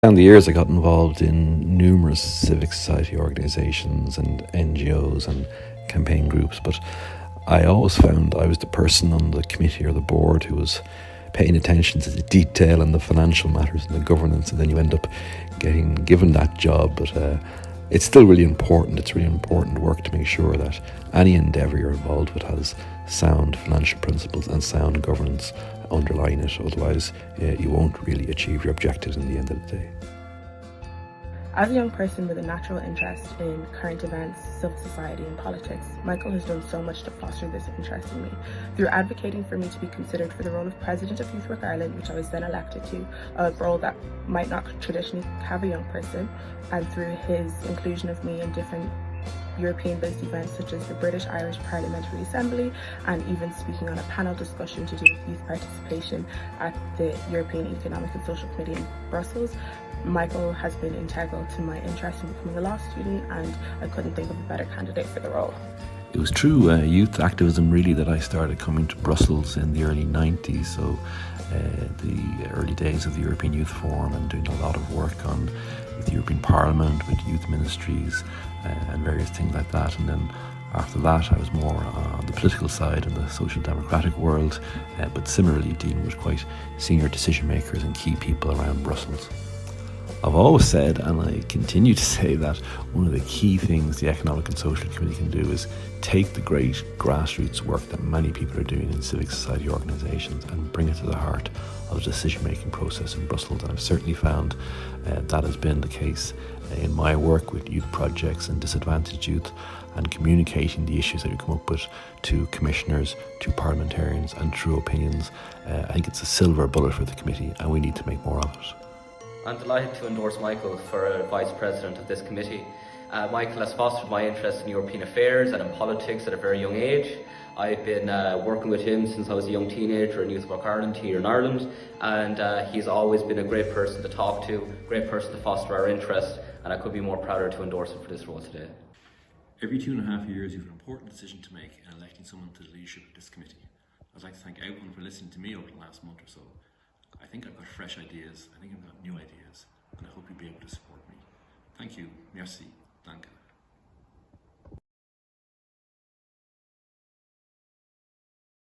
Down the years, I got involved in numerous civic society organisations and NGOs and campaign groups, but I always found I was the person on the committee or the board who was paying attention to the detail and the financial matters and the governance, and then you end up getting given that job. But it's still really important. It's really important work to make sure that any endeavour you're involved with has sound financial principles and sound governance underlying it. Otherwise, you won't really achieve your objectives in the end of the day. As a young person with a natural interest in current events, civil society and politics, Michael has done so much to foster this interest in me. Through advocating for me to be considered for the role of President of Youth Work Ireland, which I was then elected to, a role that might not traditionally have a young person, and through his inclusion of me in different European-based events such as the British-Irish Parliamentary Assembly, and even speaking on a panel discussion to do with youth participation at the European Economic and Social Committee in Brussels. Michael has been integral to my interest in becoming a law student, and I couldn't think of a better candidate for the role. It was through youth activism really that I started coming to Brussels in the early 90s, so the early days of the European Youth Forum, and doing a lot of work with the European Parliament, with youth ministries and various things like that. And then after that I was more on the political side in the social democratic world, but similarly dealing with quite senior decision makers and key people around Brussels. I've always said, and I continue to say, that one of the key things the Economic and Social Committee can do is take the great grassroots work that many people are doing in civic society organisations and bring it to the heart of the decision-making process in Brussels. And I've certainly found that has been the case in my work with youth projects and disadvantaged youth, and communicating the issues that we come up with to commissioners, to parliamentarians and through opinions. I think it's a silver bullet for the committee, and we need to make more of it. I'm delighted to endorse Michael for Vice President of this committee. Michael has fostered my interest in European affairs and in politics at a very young age. I've been working with him since I was a young teenager in Youth Work Ireland here in Ireland, and he's always been a great person to talk to, great person to foster our interest, and I could be more prouder to endorse him for this role today. Every 2.5 years you have an important decision to make in electing someone to the leadership of this committee. I'd like to thank everyone for listening to me over the last month or so. I think I've got fresh ideas, I think I've got new ideas, and I hope you'll be able to support me. Thank you, merci, danke.